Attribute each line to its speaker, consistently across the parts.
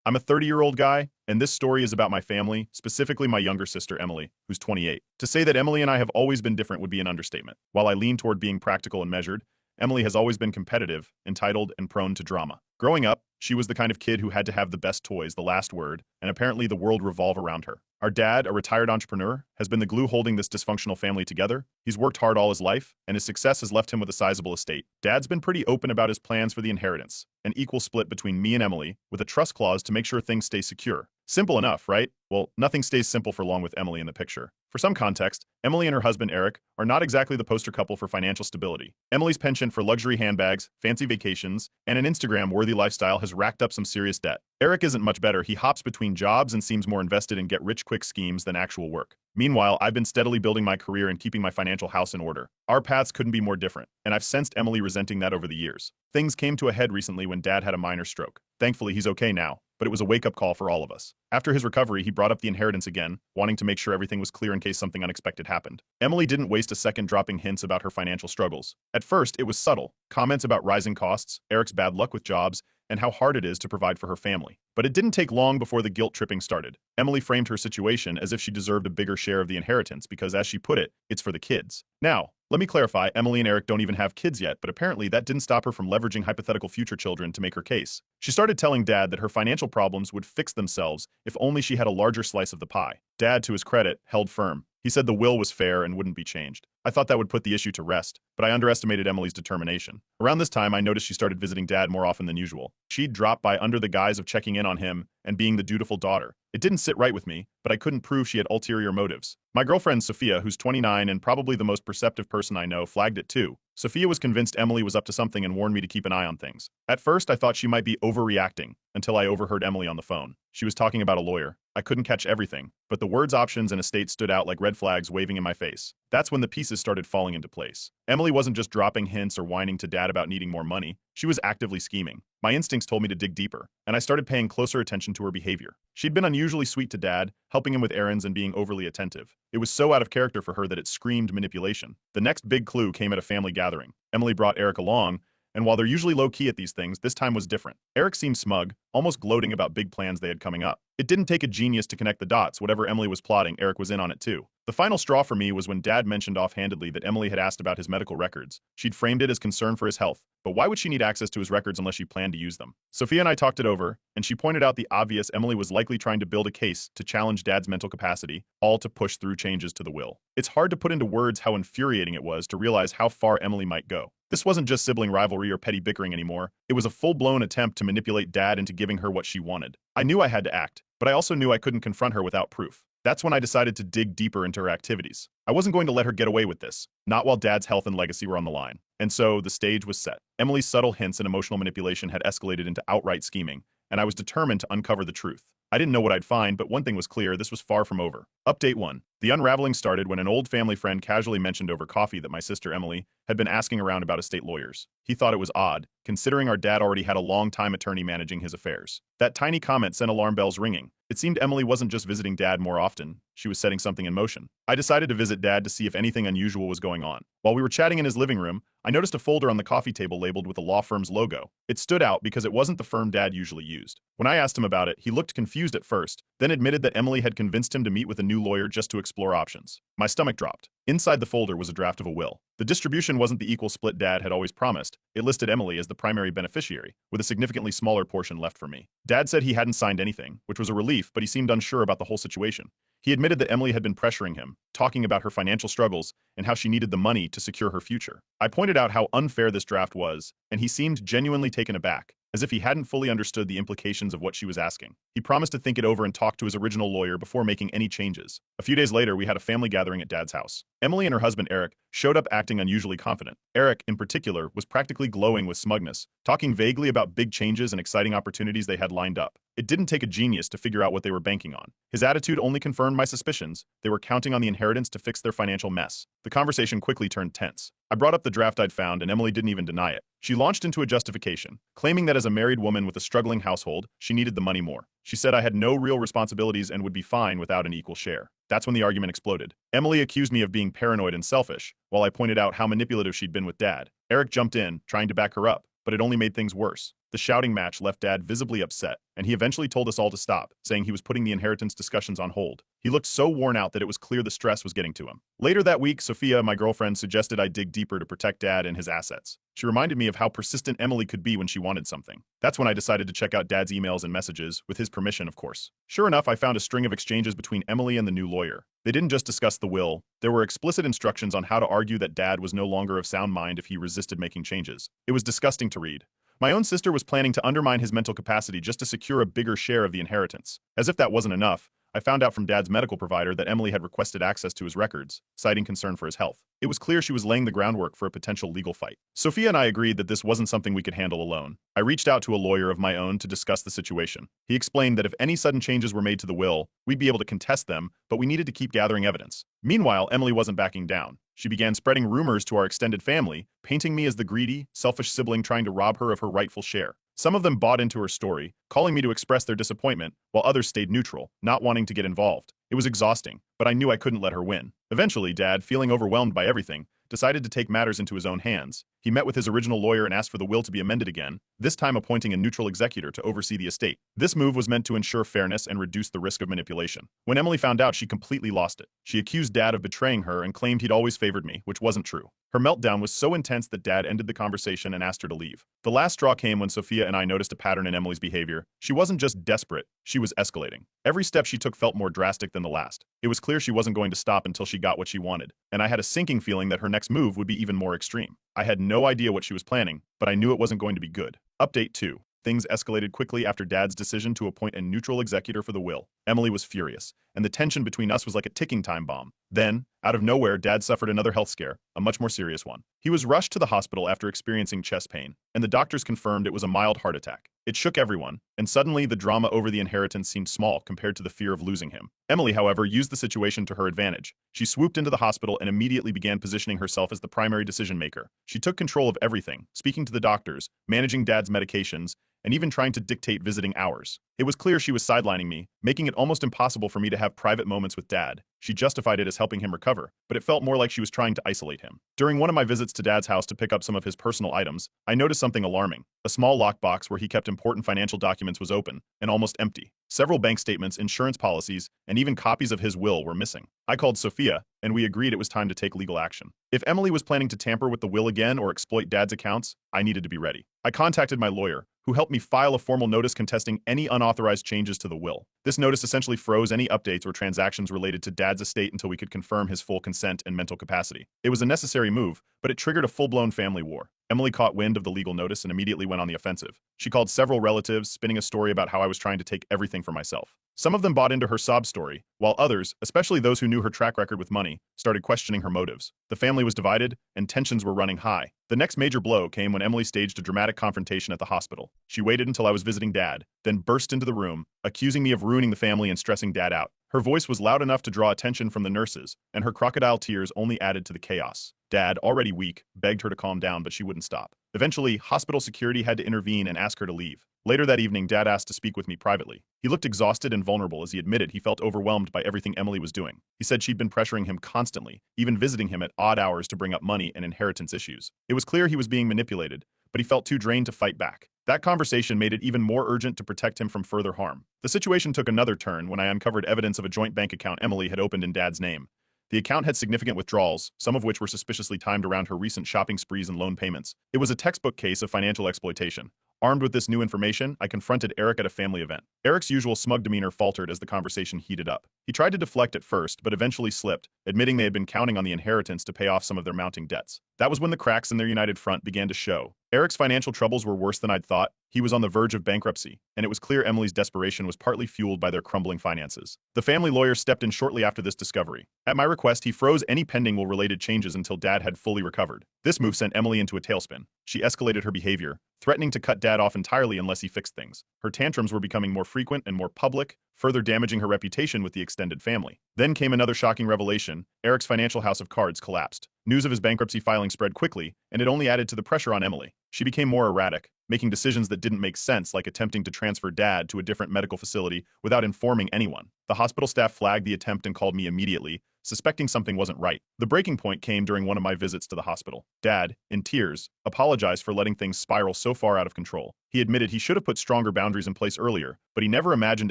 Speaker 1: I'm a 30-year-old guy, and this story is about my family, specifically my younger sister Emily, who's 28. To say that Emily and I have always been different would be an understatement. While I lean toward being practical and measured, Emily has always been competitive, entitled, and prone to drama. Growing up, she was the kind of kid who had to have the best toys, the last word, and apparently the world revolve around her. Our dad, a retired entrepreneur, has been the glue holding this dysfunctional family together. He's worked hard all his life, and his success has left him with a sizable estate. Dad's been pretty open about his plans for the inheritance, an equal split between me and Emily, with a trust clause to make sure things stay secure. Simple enough, right? Well, nothing stays simple for long with Emily in the picture. For some context, Emily and her husband Eric are not exactly the poster couple for financial stability. Emily's penchant for luxury handbags, fancy vacations, and an Instagram-worthy lifestyle has racked up some serious debt. Eric isn't much better. He hops between jobs and seems more invested in get-rich-quick schemes than actual work. Meanwhile, I've been steadily building my career and keeping my financial house in order. Our paths couldn't be more different, and I've sensed Emily resenting that over the years. Things came to a head recently when Dad had a minor stroke. Thankfully, he's okay now, but it was a wake-up call for all of us. After his recovery, he brought up the inheritance again, wanting to make sure everything was clear in case something unexpected happened. Emily didn't waste a second dropping hints about her financial struggles. At first, it was subtle. Comments about rising costs, Eric's bad luck with jobs, and how hard it is to provide for her family. But it didn't take long before the guilt tripping started. Emily framed her situation as if she deserved a bigger share of the inheritance because, as she put it, it's for the kids. Now, let me clarify, Emily and Eric don't even have kids yet, but apparently that didn't stop her from leveraging hypothetical future children to make her case. She started telling Dad that her financial problems would fix themselves if only she had a larger slice of the pie. Dad, to his credit, held firm. He said the will was fair and wouldn't be changed. I thought that would put the issue to rest, but I underestimated Emily's determination. Around this time, I noticed she started visiting Dad more often than usual. She'd drop by under the guise of checking in on him and being the dutiful daughter. It didn't sit right with me, but I couldn't prove she had ulterior motives. My girlfriend Sophia, who's 29 and probably the most perceptive person I know, flagged it too. Sophia was convinced Emily was up to something and warned me to keep an eye on things. At first, I thought she might be overreacting, until I overheard Emily on the phone. She was talking about a lawyer. I couldn't catch everything, but the words options and estate stood out like red flags waving in my face. That's when the pieces started falling into place. Emily wasn't just dropping hints or whining to Dad about needing more money. She was actively scheming. My instincts told me to dig deeper, and I started paying closer attention to her behavior. She'd been unusually sweet to Dad, helping him with errands and being overly attentive. It was so out of character for her that it screamed manipulation. The next big clue came at a family gathering. Emily brought Eric along, and while they're usually low-key at these things, this time was different. Eric seemed smug, almost gloating about big plans they had coming up. It didn't take a genius to connect the dots. Whatever Emily was plotting, Eric was in on it too. The final straw for me was when Dad mentioned offhandedly that Emily had asked about his medical records. She'd framed it as concern for his health, but why would she need access to his records unless she planned to use them? Sophia and I talked it over, and she pointed out the obvious. Emily was likely trying to build a case to challenge Dad's mental capacity, all to push through changes to the will. It's hard to put into words how infuriating it was to realize how far Emily might go. This wasn't just sibling rivalry or petty bickering anymore. It was a full-blown attempt to manipulate Dad into giving her what she wanted. I knew I had to act, but I also knew I couldn't confront her without proof. That's when I decided to dig deeper into her activities. I wasn't going to let her get away with this, not while Dad's health and legacy were on the line. And so, the stage was set. Emily's subtle hints and emotional manipulation had escalated into outright scheming, and I was determined to uncover the truth. I didn't know what I'd find, but one thing was clear, this was far from over. Update 1. The unraveling started when an old family friend casually mentioned over coffee that my sister Emily had been asking around about estate lawyers. He thought it was odd, considering our dad already had a long-time attorney managing his affairs. That tiny comment sent alarm bells ringing. It seemed Emily wasn't just visiting Dad more often, she was setting something in motion. I decided to visit Dad to see if anything unusual was going on. While we were chatting in his living room, I noticed a folder on the coffee table labeled with the law firm's logo. It stood out because it wasn't the firm Dad usually used. When I asked him about it, he looked confused at first, then admitted that Emily had convinced him to meet with a new lawyer just to explore options. My stomach dropped. Inside the folder was a draft of a will. The distribution wasn't the equal split Dad had always promised. It listed Emily as the primary beneficiary, with a significantly smaller portion left for me. Dad said he hadn't signed anything, which was a relief, but he seemed unsure about the whole situation. He admitted that Emily had been pressuring him, talking about her financial struggles and how she needed the money to secure her future. I pointed out how unfair this draft was, and he seemed genuinely taken aback, as if he hadn't fully understood the implications of what she was asking. He promised to think it over and talk to his original lawyer before making any changes. A few days later, we had a family gathering at Dad's house. Emily and her husband Eric showed up acting unusually confident. Eric, in particular, was practically glowing with smugness, talking vaguely about big changes and exciting opportunities they had lined up. It didn't take a genius to figure out what they were banking on. His attitude only confirmed my suspicions. They were counting on the inheritance to fix their financial mess. The conversation quickly turned tense. I brought up the draft I'd found, and Emily didn't even deny it. She launched into a justification, claiming that as a married woman with a struggling household, she needed the money more. She said I had no real responsibilities and would be fine without an equal share. That's when the argument exploded. Emily accused me of being paranoid and selfish, while I pointed out how manipulative she'd been with Dad. Eric jumped in, trying to back her up, but it only made things worse. The shouting match left Dad visibly upset, and he eventually told us all to stop, saying he was putting the inheritance discussions on hold. He looked so worn out that it was clear the stress was getting to him. Later that week, Sophia, my girlfriend, suggested I dig deeper to protect Dad and his assets. She reminded me of how persistent Emily could be when she wanted something. That's when I decided to check out Dad's emails and messages, with his permission, of course. Sure enough, I found a string of exchanges between Emily and the new lawyer. They didn't just discuss the will, there were explicit instructions on how to argue that Dad was no longer of sound mind if he resisted making changes. It was disgusting to read. My own sister was planning to undermine his mental capacity just to secure a bigger share of the inheritance. As if that wasn't enough, I found out from Dad's medical provider that Emily had requested access to his records, citing concern for his health. It was clear she was laying the groundwork for a potential legal fight. Sophia and I agreed that this wasn't something we could handle alone. I reached out to a lawyer of my own to discuss the situation. He explained that if any sudden changes were made to the will, we'd be able to contest them, but we needed to keep gathering evidence. Meanwhile, Emily wasn't backing down. She began spreading rumors to our extended family, painting me as the greedy, selfish sibling trying to rob her of her rightful share. Some of them bought into her story, calling me to express their disappointment, while others stayed neutral, not wanting to get involved. It was exhausting, but I knew I couldn't let her win. Eventually, Dad, feeling overwhelmed by everything, decided to take matters into his own hands. He met with his original lawyer and asked for the will to be amended again, this time appointing a neutral executor to oversee the estate. This move was meant to ensure fairness and reduce the risk of manipulation. When Emily found out, she completely lost it. She accused Dad of betraying her and claimed he'd always favored me, which wasn't true. Her meltdown was so intense that Dad ended the conversation and asked her to leave. The last straw came when Sophia and I noticed a pattern in Emily's behavior. She wasn't just desperate, she was escalating. Every step she took felt more drastic than the last. It was clear she wasn't going to stop until she got what she wanted, and I had a sinking feeling that her next move would be even more extreme. I had no idea what she was planning, but I knew it wasn't going to be good. Update 2. Things escalated quickly after Dad's decision to appoint a neutral executor for the will. Emily was furious, and the tension between us was like a ticking time bomb. Then, out of nowhere, Dad suffered another health scare, a much more serious one. He was rushed to the hospital after experiencing chest pain, and the doctors confirmed it was a mild heart attack. It shook everyone, and suddenly the drama over the inheritance seemed small compared to the fear of losing him. Emily, however, used the situation to her advantage. She swooped into the hospital and immediately began positioning herself as the primary decision maker. She took control of everything, speaking to the doctors, managing Dad's medications, and even trying to dictate visiting hours. It was clear she was sidelining me, making it almost impossible for me to have private moments with Dad. She justified it as helping him recover, but it felt more like she was trying to isolate him. During one of my visits to Dad's house to pick up some of his personal items, I noticed something alarming. A small lockbox where he kept important financial documents was open, and almost empty. Several bank statements, insurance policies, and even copies of his will were missing. I called Sophia, and we agreed it was time to take legal action. If Emily was planning to tamper with the will again or exploit Dad's accounts, I needed to be ready. I contacted my lawyer, who helped me file a formal notice contesting any unauthorized changes to the will. This notice essentially froze any updates or transactions related to Dad's estate until we could confirm his full consent and mental capacity. It was a necessary move, but it triggered a full-blown family war. Emily caught wind of the legal notice and immediately went on the offensive. She called several relatives, spinning a story about how I was trying to take everything for myself. Some of them bought into her sob story, while others, especially those who knew her track record with money, started questioning her motives. The family was divided, and tensions were running high. The next major blow came when Emily staged a dramatic confrontation at the hospital. She waited until I was visiting Dad, then burst into the room, accusing me of ruining the family and stressing Dad out. Her voice was loud enough to draw attention from the nurses, and her crocodile tears only added to the chaos. Dad, already weak, begged her to calm down, but she wouldn't stop. Eventually, hospital security had to intervene and ask her to leave. Later that evening, Dad asked to speak with me privately. He looked exhausted and vulnerable as he admitted he felt overwhelmed by everything Emily was doing. He said she'd been pressuring him constantly, even visiting him at odd hours to bring up money and inheritance issues. It was clear he was being manipulated, but he felt too drained to fight back. That conversation made it even more urgent to protect him from further harm. The situation took another turn when I uncovered evidence of a joint bank account Emily had opened in Dad's name. The account had significant withdrawals, some of which were suspiciously timed around her recent shopping sprees and loan payments. It was a textbook case of financial exploitation. Armed with this new information, I confronted Eric at a family event. Eric's usual smug demeanor faltered as the conversation heated up. He tried to deflect at first, but eventually slipped, admitting they had been counting on the inheritance to pay off some of their mounting debts. That was when the cracks in their united front began to show. Eric's financial troubles were worse than I'd thought. He was on the verge of bankruptcy, and it was clear Emily's desperation was partly fueled by their crumbling finances. The family lawyer stepped in shortly after this discovery. At my request, he froze any pending will-related changes until Dad had fully recovered. This move sent Emily into a tailspin. She escalated her behavior, threatening to cut Dad off entirely unless he fixed things. Her tantrums were becoming more frequent and more public, further damaging her reputation with the extended family. Then came another shocking revelation. Eric's financial house of cards collapsed. News of his bankruptcy filing spread quickly, and it only added to the pressure on Emily. She became more erratic, making decisions that didn't make sense, like attempting to transfer Dad to a different medical facility without informing anyone. The hospital staff flagged the attempt and called me immediately, suspecting something wasn't right. The breaking point came during one of my visits to the hospital. Dad, in tears, apologized for letting things spiral so far out of control. He admitted he should have put stronger boundaries in place earlier, but he never imagined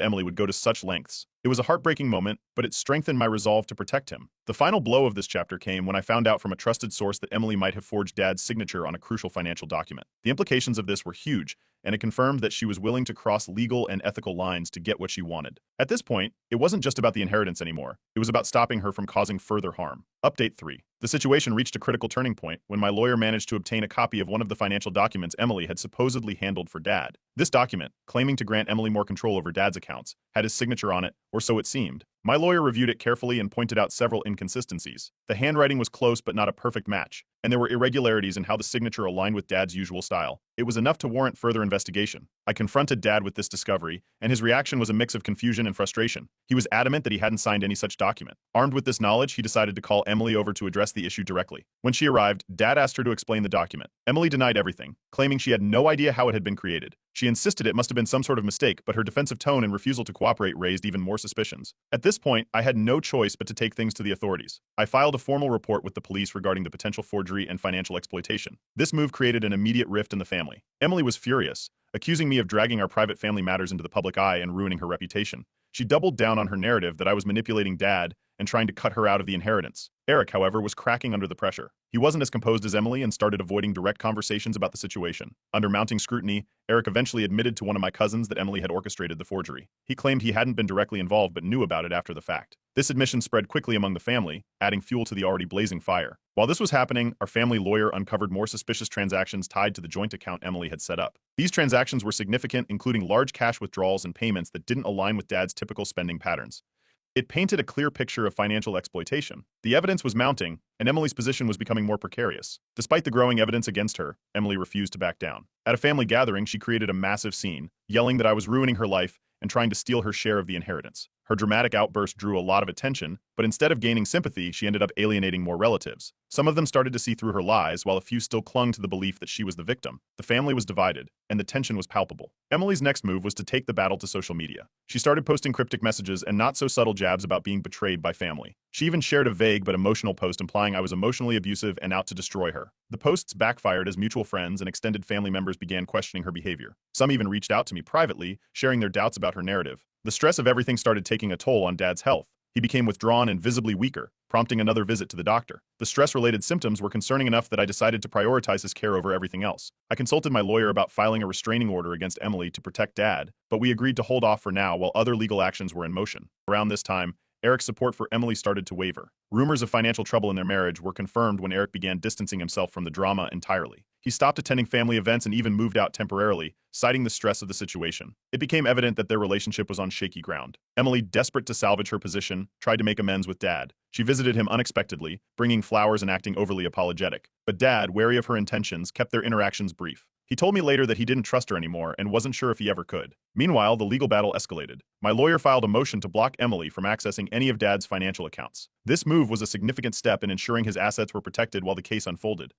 Speaker 1: Emily would go to such lengths. It was a heartbreaking moment, but it strengthened my resolve to protect him. The final blow of this chapter came when I found out from a trusted source that Emily might have forged Dad's signature on a crucial financial document. The implications of this were huge, and it confirmed that she was willing to cross legal and ethical lines to get what she wanted. At this point, it wasn't just about the inheritance anymore. It was about stopping her from causing further harm. Update 3. The situation reached a critical turning point when my lawyer managed to obtain a copy of one of the financial documents Emily had supposedly handled for Dad. This document, claiming to grant Emily more control over Dad's accounts, had his signature on it, or so it seemed. My lawyer reviewed it carefully and pointed out several inconsistencies. The handwriting was close but not a perfect match, and there were irregularities in how the signature aligned with Dad's usual style. It was enough to warrant further investigation. I confronted Dad with this discovery, and his reaction was a mix of confusion and frustration. He was adamant that he hadn't signed any such document. Armed with this knowledge, he decided to call Emily over to address the issue directly. When she arrived, Dad asked her to explain the document. Emily denied everything, claiming she had no idea how it had been created. She insisted it must have been some sort of mistake, but her defensive tone and refusal to cooperate raised even more suspicions. At this point, I had no choice but to take things to the authorities. I filed a formal report with the police regarding the potential forgery and financial exploitation. This move created an immediate rift in the family. Emily was furious, accusing me of dragging our private family matters into the public eye and ruining her reputation. She doubled down on her narrative that I was manipulating Dad and trying to cut her out of the inheritance. Eric, however, was cracking under the pressure. He wasn't as composed as Emily and started avoiding direct conversations about the situation. Under mounting scrutiny, Eric eventually admitted to one of my cousins that Emily had orchestrated the forgery. He claimed he hadn't been directly involved but knew about it after the fact. This admission spread quickly among the family, adding fuel to the already blazing fire. While this was happening, our family lawyer uncovered more suspicious transactions tied to the joint account Emily had set up. These transactions were significant, including large cash withdrawals and payments that didn't align with Dad's typical spending patterns. It painted a clear picture of financial exploitation. The evidence was mounting, and Emily's position was becoming more precarious. Despite the growing evidence against her, Emily refused to back down. At a family gathering, she created a massive scene, yelling that I was ruining her life and trying to steal her share of the inheritance. Her dramatic outburst drew a lot of attention, but instead of gaining sympathy, she ended up alienating more relatives. Some of them started to see through her lies, while a few still clung to the belief that she was the victim. The family was divided, and the tension was palpable. Emily's next move was to take the battle to social media. She started posting cryptic messages and not-so-subtle jabs about being betrayed by family. She even shared a vague but emotional post implying I was emotionally abusive and out to destroy her. The posts backfired as mutual friends and extended family members began questioning her behavior. Some even reached out to me privately, sharing their doubts about her narrative. The stress of everything started taking a toll on Dad's health. He became withdrawn and visibly weaker, prompting another visit to the doctor. The stress-related symptoms were concerning enough that I decided to prioritize his care over everything else. I consulted my lawyer about filing a restraining order against Emily to protect Dad, but we agreed to hold off for now while other legal actions were in motion. Around this time, Eric's support for Emily started to waver. Rumors of financial trouble in their marriage were confirmed when Eric began distancing himself from the drama entirely. He stopped attending family events and even moved out temporarily, citing the stress of the situation. It became evident that their relationship was on shaky ground. Emily, desperate to salvage her position, tried to make amends with Dad. She visited him unexpectedly, bringing flowers and acting overly apologetic. But Dad, wary of her intentions, kept their interactions brief. He told me later that he didn't trust her anymore and wasn't sure if he ever could. Meanwhile, the legal battle escalated. My lawyer filed a motion to block Emily from accessing any of Dad's financial accounts. This move was a significant step in ensuring his assets were protected while the case unfolded.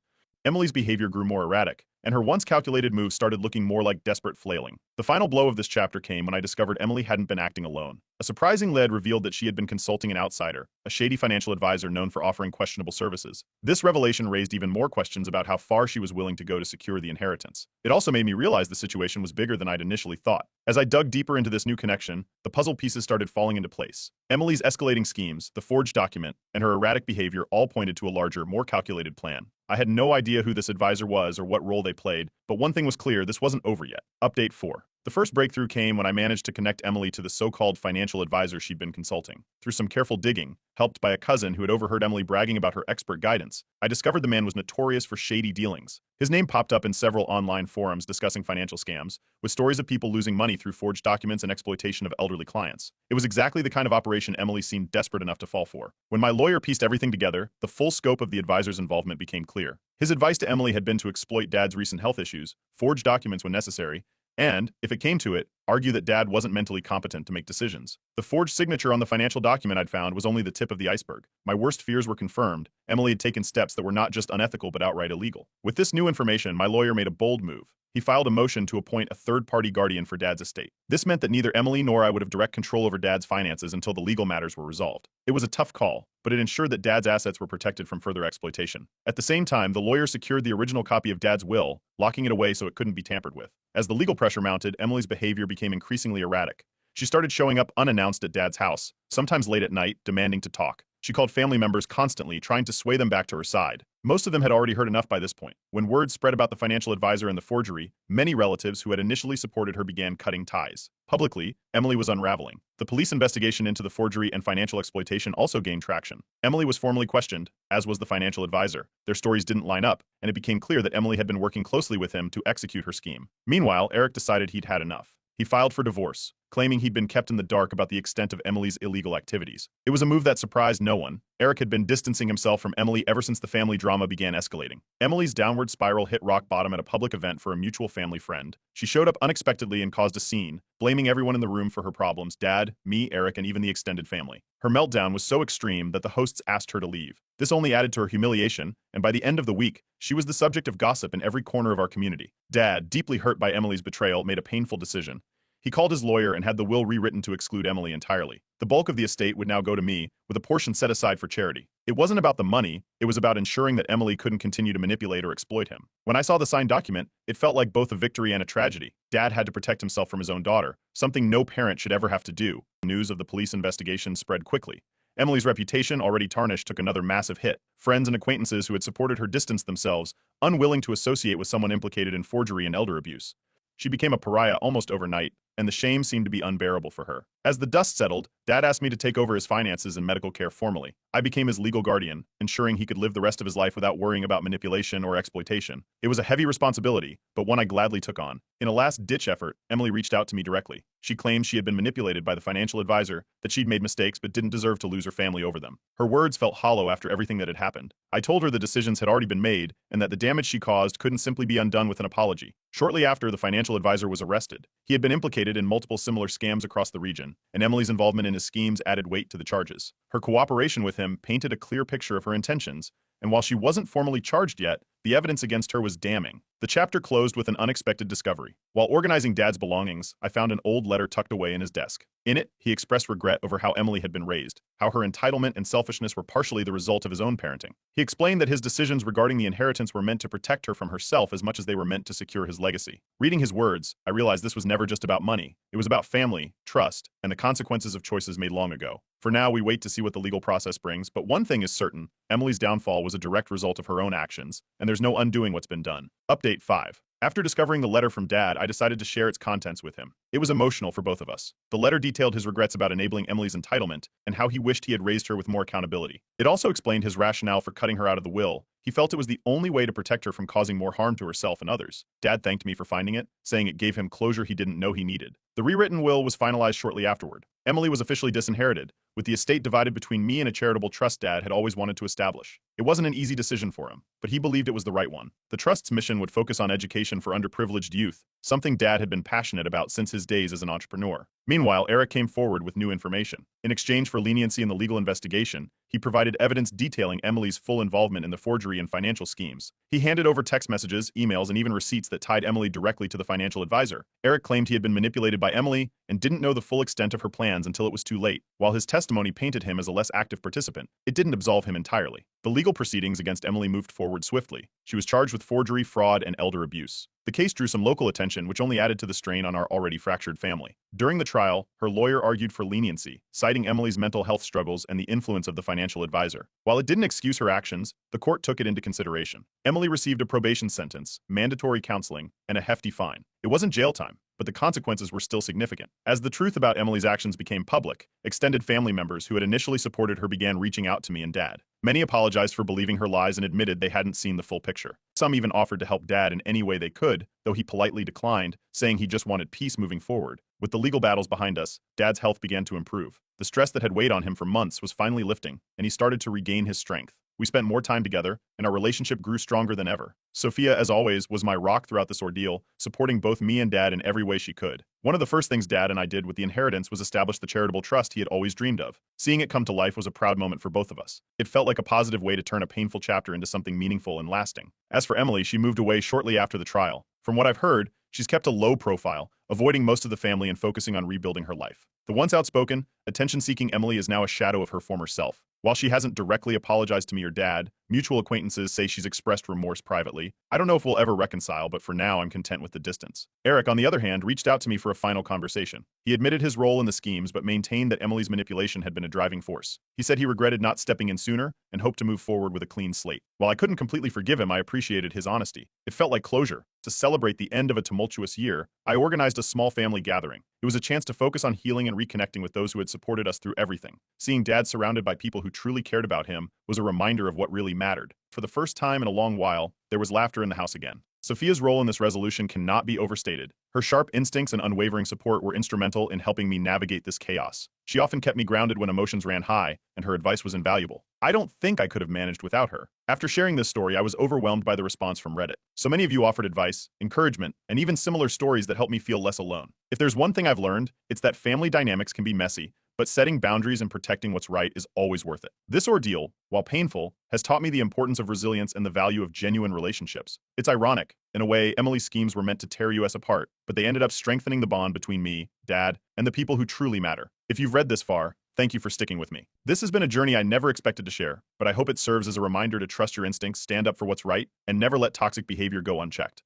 Speaker 1: Emily's behavior grew more erratic, and her once calculated moves started looking more like desperate flailing. The final blow of this chapter came when I discovered Emily hadn't been acting alone. A surprising lead revealed that she had been consulting an outsider, a shady financial advisor known for offering questionable services. This revelation raised even more questions about how far she was willing to go to secure the inheritance. It also made me realize the situation was bigger than I'd initially thought. As I dug deeper into this new connection, the puzzle pieces started falling into place. Emily's escalating schemes, the forged document, and her erratic behavior all pointed to a larger, more calculated plan. I had no idea who this advisor was or what role they played, but one thing was clear, this wasn't over yet. Update 4. The first breakthrough came when I managed to connect Emily to the so-called financial advisor she'd been consulting. Through some careful digging, helped by a cousin who had overheard Emily bragging about her expert guidance, I discovered the man was notorious for shady dealings. His name popped up in several online forums discussing financial scams, with stories of people losing money through forged documents and exploitation of elderly clients. It was exactly the kind of operation Emily seemed desperate enough to fall for. When my lawyer pieced everything together, the full scope of the advisor's involvement became clear. His advice to Emily had been to exploit Dad's recent health issues, forge documents when necessary, and, if it came to it, argue that Dad wasn't mentally competent to make decisions. The forged signature on the financial document I'd found was only the tip of the iceberg. My worst fears were confirmed. Emily had taken steps that were not just unethical but outright illegal. With this new information, my lawyer made a bold move. he filed a motion to appoint a third-party guardian for Dad's estate. This meant that neither Emily nor I would have direct control over Dad's finances until the legal matters were resolved. It was a tough call, but it ensured that Dad's assets were protected from further exploitation. At the same time, the lawyer secured the original copy of Dad's will, locking it away so it couldn't be tampered with. As the legal pressure mounted, Emily's behavior became increasingly erratic. She started showing up unannounced at Dad's house, sometimes late at night, demanding to talk. She called family members constantly, trying to sway them back to her side. Most of them had already heard enough by this point. When word spread about the financial advisor and the forgery, many relatives who had initially supported her began cutting ties. Publicly, Emily was unraveling. The police investigation into the forgery and financial exploitation also gained traction. Emily was formally questioned, as was the financial advisor. Their stories didn't line up, and it became clear that Emily had been working closely with him to execute her scheme. Meanwhile, Eric decided he'd had enough. He filed for divorce, claiming he'd been kept in the dark about the extent of Emily's illegal activities. It was a move that surprised no one. Eric had been distancing himself from Emily ever since the family drama began escalating. Emily's downward spiral hit rock bottom at a public event for a mutual family friend. She showed up unexpectedly and caused a scene, blaming everyone in the room for her problems: Dad, me, Eric, and even the extended family. Her meltdown was so extreme that the hosts asked her to leave. This only added to her humiliation, and by the end of the week, she was the subject of gossip in every corner of our community. Dad, deeply hurt by Emily's betrayal, made a painful decision. He called his lawyer and had the will rewritten to exclude Emily entirely. The bulk of the estate would now go to me, with a portion set aside for charity. It wasn't about the money, it was about ensuring that Emily couldn't continue to manipulate or exploit him. When I saw the signed document, it felt like both a victory and a tragedy. Dad had to protect himself from his own daughter, something no parent should ever have to do. News of the police investigation spread quickly. Emily's reputation, already tarnished, took another massive hit. Friends and acquaintances who had supported her distanced themselves, unwilling to associate with someone implicated in forgery and elder abuse. She became a pariah almost overnight, and the shame seemed to be unbearable for her. As the dust settled, Dad asked me to take over his finances and medical care formally. I became his legal guardian, ensuring he could live the rest of his life without worrying about manipulation or exploitation. It was a heavy responsibility, but one I gladly took on. In a last-ditch effort, Emily reached out to me directly. She claimed she had been manipulated by the financial advisor, that she'd made mistakes but didn't deserve to lose her family over them. Her words felt hollow after everything that had happened. I told her the decisions had already been made, and that the damage she caused couldn't simply be undone with an apology. Shortly after, the financial advisor was arrested. He had been implicated in multiple similar scams across the region, and Emily's involvement in his schemes added weight to the charges. Her cooperation with him painted a clear picture of her intentions, and while she wasn't formally charged yet, the evidence against her was damning. The chapter closed with an unexpected discovery. While organizing Dad's belongings, I found an old letter tucked away in his desk. In it, he expressed regret over how Emily had been raised, how her entitlement and selfishness were partially the result of his own parenting. He explained that his decisions regarding the inheritance were meant to protect her from herself as much as they were meant to secure his legacy. Reading his words, I realized this was never just about money. It was about family, trust, and the consequences of choices made long ago. For now, we wait to see what the legal process brings, but one thing is certain: Emily's downfall was a direct result of her own actions, and there's no undoing what's been done. Update 5. After discovering the letter from Dad, I decided to share its contents with him. It was emotional for both of us. The letter detailed his regrets about enabling Emily's entitlement and how he wished he had raised her with more accountability. It also explained his rationale for cutting her out of the will. He felt it was the only way to protect her from causing more harm to herself and others. Dad thanked me for finding it, saying it gave him closure he didn't know he needed. The rewritten will was finalized shortly afterward. Emily was officially disinherited, with the estate divided between me and a charitable trust Dad had always wanted to establish. It wasn't an easy decision for him, but he believed it was the right one. The trust's mission would focus on education for underprivileged youth, something Dad had been passionate about since his days as an entrepreneur. Meanwhile, Eric came forward with new information. In exchange for leniency in the legal investigation, he provided evidence detailing Emily's full involvement in the forgery and financial schemes. He handed over text messages, emails, and even receipts that tied Emily directly to the financial advisor. Eric claimed he had been manipulated by Emily and didn't know the full extent of her plans until it was too late. While his testimony painted him as a less active participant, it didn't absolve him entirely. The legal proceedings against Emily moved forward swiftly. She was charged with forgery, fraud, and elder abuse. The case drew some local attention, which only added to the strain on our already fractured family. During the trial, her lawyer argued for leniency, citing Emily's mental health struggles and the influence of the financial advisor. While it didn't excuse her actions, the court took it into consideration. Emily received a probation sentence, mandatory counseling, and a hefty fine. It wasn't jail time, but the consequences were still significant. As the truth about Emily's actions became public, extended family members who had initially supported her began reaching out to me and Dad. Many apologized for believing her lies and admitted they hadn't seen the full picture. Some even offered to help Dad in any way they could, though he politely declined, saying he just wanted peace moving forward. With the legal battles behind us, Dad's health began to improve. The stress that had weighed on him for months was finally lifting, and he started to regain his strength. We spent more time together, and our relationship grew stronger than ever. Sophia, as always, was my rock throughout this ordeal, supporting both me and Dad in every way she could. One of the first things Dad and I did with the inheritance was establish the charitable trust he had always dreamed of. Seeing it come to life was a proud moment for both of us. It felt like a positive way to turn a painful chapter into something meaningful and lasting. As for Emily, she moved away shortly after the trial. From what I've heard, she's kept a low profile, avoiding most of the family and focusing on rebuilding her life. The once outspoken, attention-seeking Emily is now a shadow of her former self. While she hasn't directly apologized to me or Dad, mutual acquaintances say she's expressed remorse privately. I don't know if we'll ever reconcile, but for now I'm content with the distance. Eric, on the other hand, reached out to me for a final conversation. He admitted his role in the schemes, but maintained that Emily's manipulation had been a driving force. He said he regretted not stepping in sooner and hoped to move forward with a clean slate. While I couldn't completely forgive him, I appreciated his honesty. It felt like closure. To celebrate the end of a tumultuous year, I organized a small family gathering. It was a chance to focus on healing and reconnecting with those who had supported us through everything. Seeing Dad surrounded by people who truly cared about him was a reminder of what really mattered. For the first time in a long while, there was laughter in the house again. Sophia's role in this resolution cannot be overstated. Her sharp instincts and unwavering support were instrumental in helping me navigate this chaos. She often kept me grounded when emotions ran high, and her advice was invaluable. I don't think I could have managed without her. After sharing this story, I was overwhelmed by the response from Reddit. So many of you offered advice, encouragement, and even similar stories that helped me feel less alone. If there's one thing I've learned, it's that family dynamics can be messy, but setting boundaries and protecting what's right is always worth it. This ordeal, while painful, has taught me the importance of resilience and the value of genuine relationships. It's ironic. In a way, Emily's schemes were meant to tear us apart, but they ended up strengthening the bond between me, Dad, and the people who truly matter. If you've read this far, thank you for sticking with me. This has been a journey I never expected to share, but I hope it serves as a reminder to trust your instincts, stand up for what's right, and never let toxic behavior go unchecked.